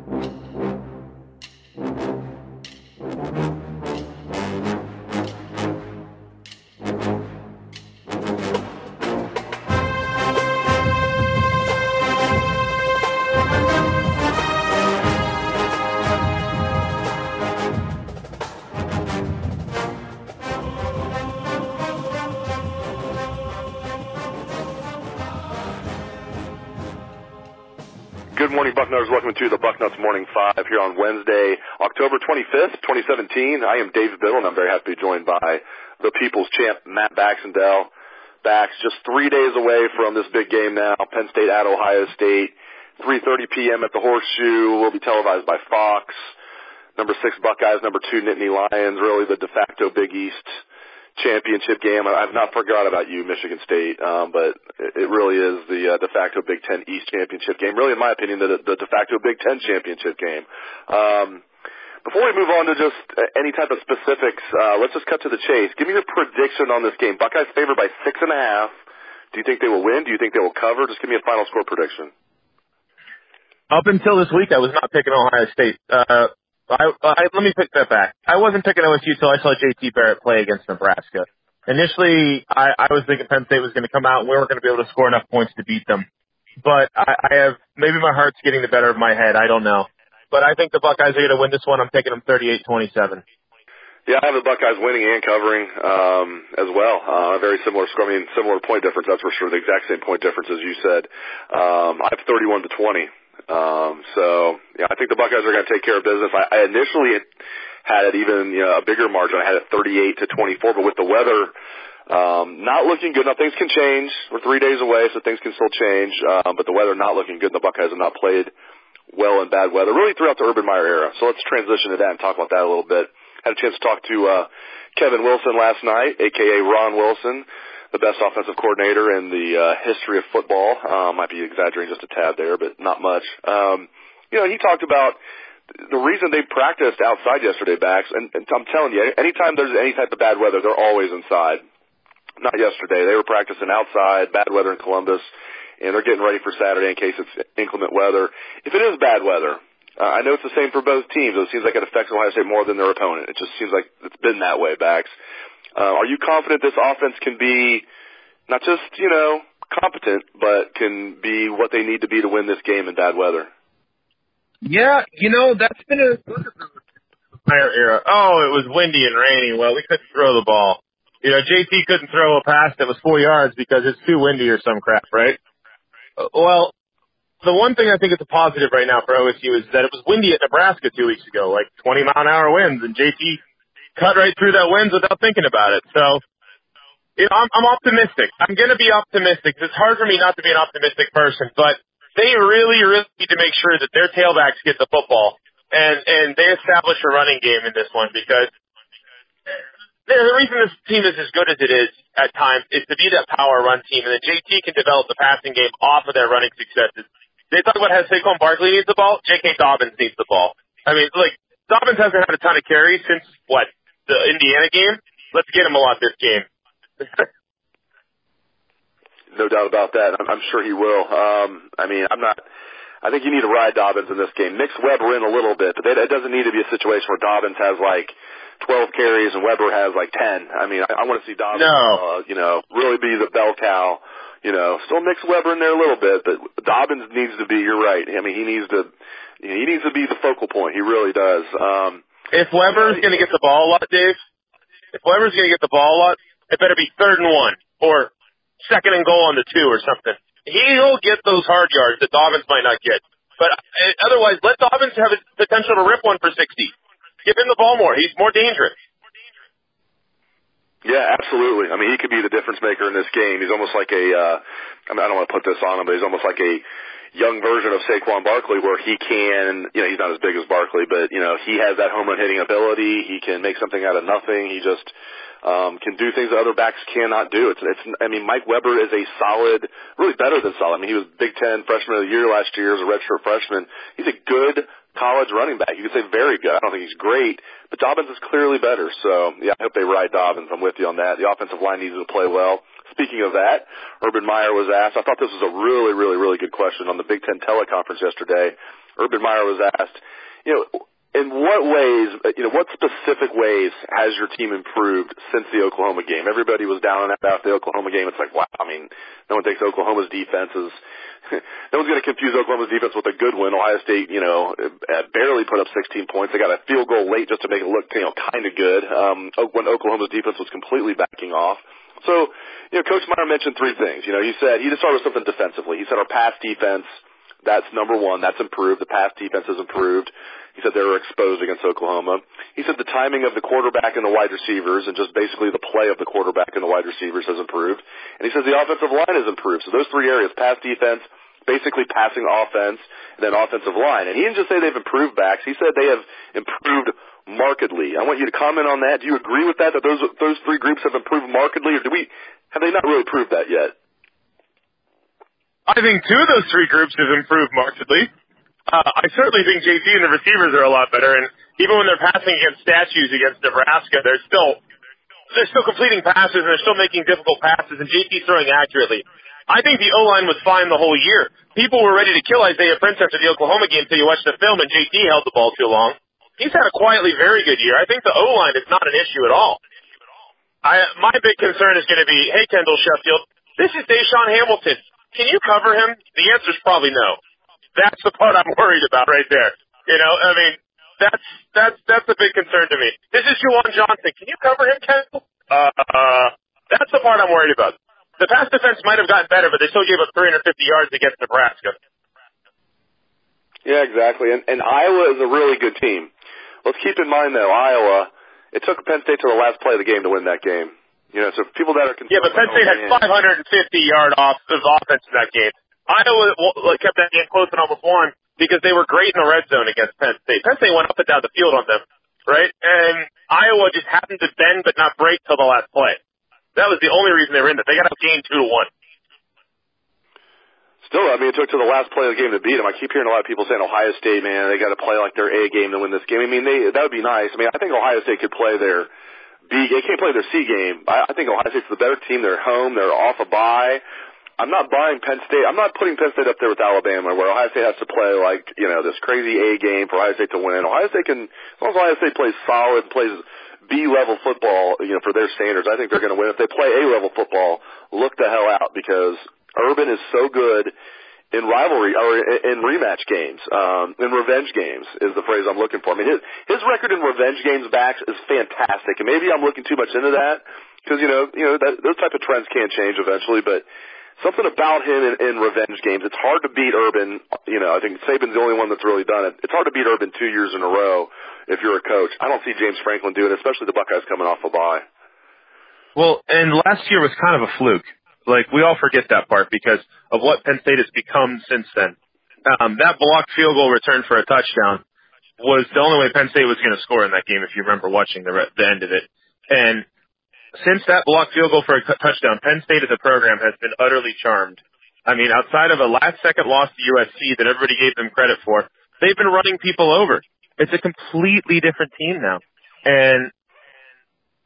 Good morning, Bucknutters. Welcome to the Bucknuts Morning 5 here on Wednesday, October 25th, 2017. I am Dave Biddle, and I'm very happy to be joined by the People's Champ, Matt Baxendell. Bax, just 3 days away from this big game now, Penn State at Ohio State, 3:30 p.m. at the Horseshoe. Will be televised by Fox. Number 6 Buckeyes, number 2 Nittany Lions, really the de facto Big East championship game. I've not forgot about you, Michigan State, but it really is the de facto Big Ten East championship game. Really, in my opinion, the de facto Big Ten championship game. Before we move on to just any type of specifics, let's just cut to the chase. Give me your prediction on this game. Buckeyes favored by 6.5. Do you think they will win? Do you think they will cover? Just give me a final score prediction. Up until this week, I was not picking Ohio State. Let me pick that back. I wasn't picking OSU until I saw JT Barrett play against Nebraska. Initially, I was thinking Penn State was going to come out and we weren't going to be able to score enough points to beat them. But I have, maybe my heart's getting the better of my head. I don't know. But I think the Buckeyes are going to win this one. I'm taking them 38-27. Yeah, I have the Buckeyes winning and covering as well. A very similar score. I mean, similar point difference, that's for sure. The exact same point difference as you said. I have 31-20. So yeah, I think the Buckeyes are going to take care of business. I initially had it even a bigger margin. I had it 38-24, but with the weather not looking good. Now things can change. We're 3 days away, so things can still change. But the weather not looking good. The Buckeyes have not played well in bad weather really throughout the Urban Meyer era. So let's transition to that and talk about that a little bit. Had a chance to talk to Kevin Wilson last night, aka Ron Wilson, the best offensive coordinator in the history of football. Might be exaggerating just a tad there, but not much. He talked about the reason they practiced outside yesterday, Bax, and I'm telling you, anytime there's any type of bad weather, they're always inside. Not yesterday. They were practicing outside, bad weather in Columbus, and they're getting ready for Saturday in case it's inclement weather. If it is bad weather, I know it's the same for both teams. It seems like it affects Ohio State more than their opponent. It just seems like it's been that way, Bax. Are you confident this offense can be not just, competent, but can be what they need to be to win this game in bad weather? Yeah, that's been a Meyer era. Oh, it was windy and rainy. Well, we couldn't throw the ball. JT couldn't throw a pass that was 4 yards because it's too windy or some crap, right? Well, the one thing I think is a positive right now for OSU is that it was windy at Nebraska 2 weeks ago, like 20-mile-an-hour winds, and JT cut right through that winds without thinking about it. So, I'm optimistic. I'm going to be optimistic. It's hard for me not to be an optimistic person, but they really, really need to make sure that their tailbacks get the football and they establish a running game in this one because the reason this team is as good as it is at times is to be that power run team, and then JT can develop the passing game off of their running successes. They talk about how Saquon Barkley needs the ball. J.K. Dobbins needs the ball. I mean, Dobbins hasn't had a ton of carries since, the Indiana game? Let's get him a lot this game. No doubt about that. I'm sure he will. I think you need to ride Dobbins in this game. Mix Weber in a little bit, but it doesn't need to be a situation where Dobbins has 12 carries and Weber has 10. I want to see Dobbins, really be the bell cow. Still mix Weber in there a little bit, but Dobbins needs to be. You're right. He needs to be the focal point. He really does. If Weber's going to get the ball a lot, Dave, it better be 3rd and 1 or 2nd and goal on the 2 or something. He'll get those hard yards that Dobbins might not get. But otherwise, let Dobbins have a potential to rip one for 60. Give him the ball more. He's more dangerous. Yeah, absolutely. He could be the difference maker in this game. He's almost like I don't want to put this on him, but he's almost like a young version of Saquon Barkley where he can, he's not as big as Barkley, but, he has that home run hitting ability. He can make something out of nothing. He just can do things that other backs cannot do. Mike Weber is a solid, really better than solid. He was Big Ten Freshman of the Year last year as a redshirt freshman. He's a good college running back. You could say very good. I don't think he's great, but Dobbins is clearly better. So, yeah, I hope they ride Dobbins. I'm with you on that. The offensive line needs to play well. Speaking of that, Urban Meyer was asked, I thought this was a really, really, really good question on the Big Ten teleconference yesterday. Urban Meyer was asked, in what ways, what specific ways has your team improved since the Oklahoma game? Everybody was down and out after the Oklahoma game. It's like, wow, no one thinks Oklahoma's defense is no one's going to confuse Oklahoma's defense with a good win. Ohio State, barely put up 16 points. They got a field goal late just to make it look, kind of good, when Oklahoma's defense was completely backing off. So, Coach Meyer mentioned three things. He said he just started with something defensively. He said our pass defense, that's number one. That's improved. The pass defense has improved. He said they were exposed against Oklahoma. He said the timing of the quarterback and the wide receivers and just basically the play of the quarterback and the wide receivers has improved. And he says the offensive line has improved. So those three areas, pass defense, basically passing offense, and then offensive line. And he didn't just say they've improved backs. He said they have improved markedly. I want you to comment on that. Do you agree with that those three groups have improved markedly, or have they not really proved that yet? I think two of those three groups have improved markedly. I certainly think JT and the receivers are a lot better, and even when they're passing against statues against Nebraska, they're still completing passes and they're still making difficult passes, and JT's throwing accurately. I think the O-line was fine the whole year. People were ready to kill Isaiah Prince after the Oklahoma game until you watched the film and JT held the ball too long. He's had a quietly very good year. I think the O-line is not an issue at all. My big concern is going to be, hey, Kendall Sheffield, this is Deshaun Hamilton. Can you cover him? The answer is probably no. That's the part I'm worried about right there. That's the big concern to me. This is Juwan Johnson. Can you cover him, Kendall? That's the part I'm worried about. The pass defense might have gotten better, but they still gave up 350 yards against Nebraska. Yeah, exactly. And Iowa is a really good team. Let's keep in mind, though, Iowa, it took Penn State to the last play of the game to win that game. So people that are concerned. Yeah, but Penn State had 550-yard offense in that game. Iowa kept that game close and almost won because they were great in the red zone against Penn State. Penn State went up and down the field on them, right? And Iowa just happened to bend but not break till the last play. That was the only reason they were in it. They got outgained 2-1. Still, it took to the last play of the game to beat them. I keep hearing a lot of people saying Ohio State, man, they got to play like their A game to win this game. That would be nice. I think Ohio State could play their B. They can't play their C game. I think Ohio State's the better team. They're home. They're off a bye. I'm not buying Penn State. I'm not putting Penn State up there with Alabama, where Ohio State has to play this crazy A game for Ohio State to win. Ohio State can, as long as Ohio State plays solid, plays B-level football, for their standards, I think they're going to win. If they play A-level football, look the hell out, because Urban is so good in rivalry or in rematch games, in revenge games is the phrase I'm looking for. His record in revenge games backs is fantastic, and maybe I'm looking too much into that because those type of trends can change eventually, but. Something about him in revenge games. It's hard to beat Urban. I think Saban's the only one that's really done it. It's hard to beat Urban 2 years in a row if you're a coach. I don't see James Franklin doing it, especially the Buckeyes coming off a bye. Well, and last year was kind of a fluke. We all forget that part because of what Penn State has become since then. That blocked field goal return for a touchdown was the only way Penn State was going to score in that game, if you remember watching the end of it. And since that blocked field goal for a touchdown, Penn State as a program has been utterly charmed. Outside of a last-second loss to USC that everybody gave them credit for, they've been running people over. It's a completely different team now. And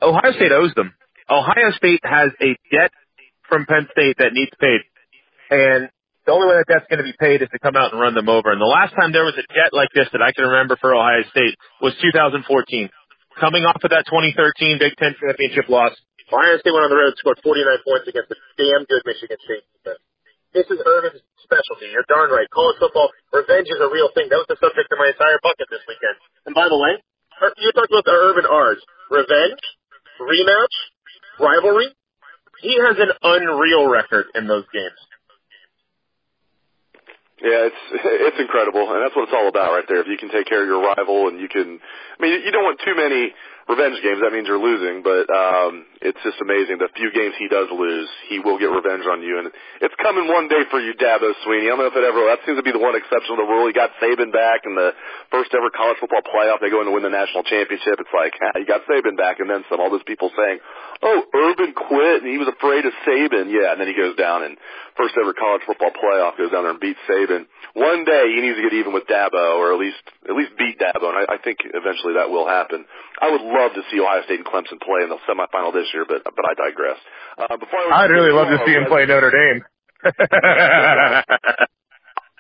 Ohio State owes them. Ohio State has a debt from Penn State that needs paid. And the only way that debt's going to be paid is to come out and run them over. And the last time there was a debt like this that I can remember for Ohio State was 2014. Coming off of that 2013 Big Ten championship loss, Ohio State went on the road and scored 49 points against a damn good Michigan State defense. This is Urban's specialty. You're darn right. College football, revenge is a real thing. That was the subject of my entire bucket this weekend. And by the way, you talked about the Urban R's. Revenge, rematch, rivalry. He has an unreal record in those games. Yeah, it's incredible, and that's what it's all about right there. If you can take care of your rival and you can, you don't want too many revenge games. That means you're losing, but it's just amazing. The few games he does lose, he will get revenge on you, and it's coming one day for you, Dabo Swinney. I don't know if that seems to be the one exception to the rule. He got Saban back in the first ever college football playoff. They go in to win the national championship. It's like, you got Saban back, and then some. All those people saying, oh, Urban quit, and he was afraid of Saban. Yeah, and then he goes down and first ever college football playoff, goes down there and beats Saban. One day he needs to get even with Dabo, or at least beat Dabo, and I think eventually that will happen. I would love to see Ohio State and Clemson play in the semifinal this year, but I digress. I'd really love to see him play Notre Dame.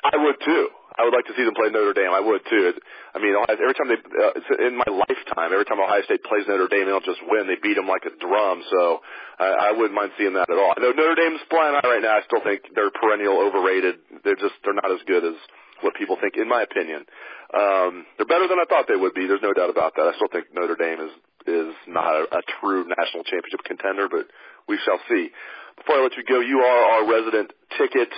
I would too. I would like to see them play Notre Dame. I would too. I mean, every time in my lifetime, every time Ohio State plays Notre Dame, they don't just win; they beat them like a drum. So I wouldn't mind seeing that at all. I know Notre Dame's flying high right now. I still think they're perennial overrated. They're not as good as what people think, in my opinion. They're better than I thought they would be. There's no doubt about that. I still think Notre Dame is not a true national championship contender, but we shall see. Before I let you go, you are our resident ticket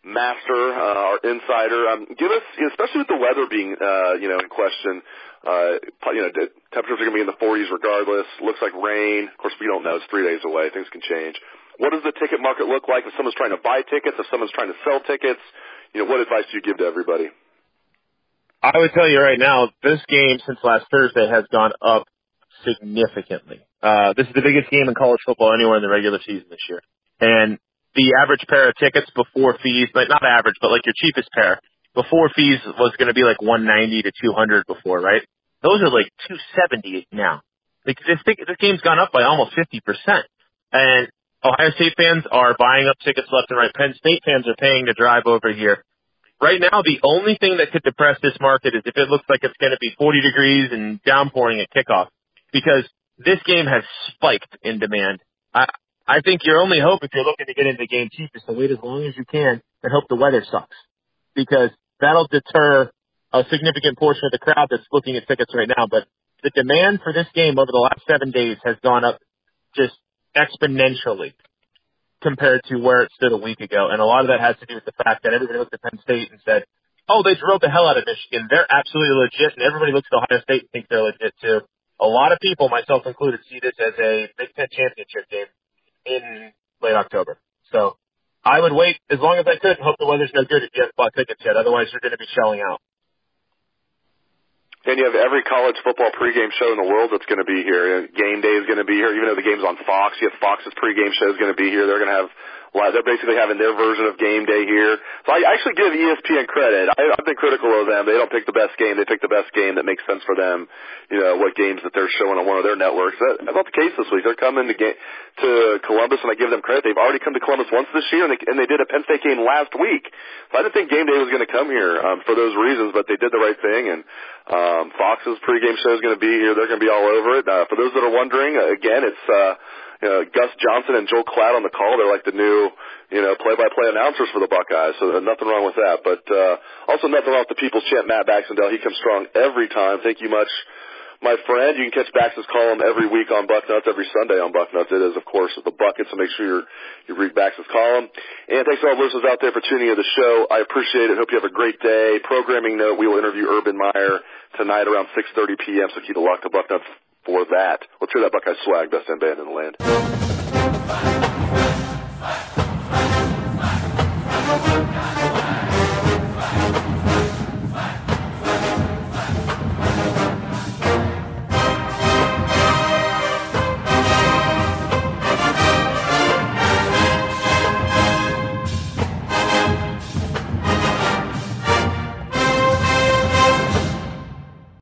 master, our insider. Give us, especially with the weather being, in question, temperatures are going to be in the 40s regardless. Looks like rain. Of course, we don't know. It's 3 days away. Things can change. What does the ticket market look like if someone's trying to buy tickets, if someone's trying to sell tickets? What advice do you give to everybody? I would tell you right now, this game since last Thursday has gone up significantly. This is the biggest game in college football anywhere in the regular season this year. And the average pair of tickets before fees, but not average, but like your cheapest pair, before fees was going to be like $190 to $200 before, right? Those are like $270 now. Like this game's gone up by almost 50%. And Ohio State fans are buying up tickets left and right. Penn State fans are paying to drive over here. Right now, the only thing that could depress this market is if it looks like it's going to be 40 degrees and downpouring at kickoff, because this game has spiked in demand. I think your only hope if you're looking to get into the game cheap is to wait as long as you can and hope the weather sucks, because that'll deter a significant portion of the crowd that's looking at tickets right now. But the demand for this game over the last 7 days has gone up just exponentially compared to where it stood a week ago. And a lot of that has to do with the fact that everybody looked at Penn State and said, oh, they drove the hell out of Michigan. They're absolutely legit. And everybody looks at Ohio State and thinks they're legit too. A lot of people, myself included, see this as a Big Ten championship game in late October. So I would wait as long as I could and hope the weather's no good if you haven't bought tickets yet. Otherwise, you're going to be shelling out. And you have every college football pregame show in the world that's going to be here. Game day is going to be here. Even though the game's on Fox, you have Fox's pregame show is going to be here. They're going to have they're basically having their version of game day here. So I actually give ESPN credit. I've been critical of them. They don't pick the best game. They pick the best game that makes sense for them. What games that they're showing on one of their networks. That's not the case this week. They're coming to Columbus, and I give them credit. They've already come to Columbus once this year, and they did a Penn State game last week. So I didn't think game day was going to come here for those reasons, but they did the right thing. And Fox's pregame show is going to be here. They're going to be all over it. For those that are wondering, again, it's Gus Johnson and Joel Klatt on the call. They're like the new, play-by-play announcers for the Buckeyes. So nothing wrong with that. But also nothing wrong with the People's Champ, Matt Baxendell. He comes strong every time. Thank you much, my friend. You can catch Bax's column every week on Bucknuts, every Sunday on Bucknuts. It is, of course, the Bucket, so make sure you read Bax's column. And thanks to all the listeners out there for tuning in to the show. I appreciate it. Hope you have a great day. Programming note, we will interview Urban Meyer tonight around 6:30 p.m., so keep it locked to Bucknuts for that. Let's hear that Buckeye swag, best end band in the land.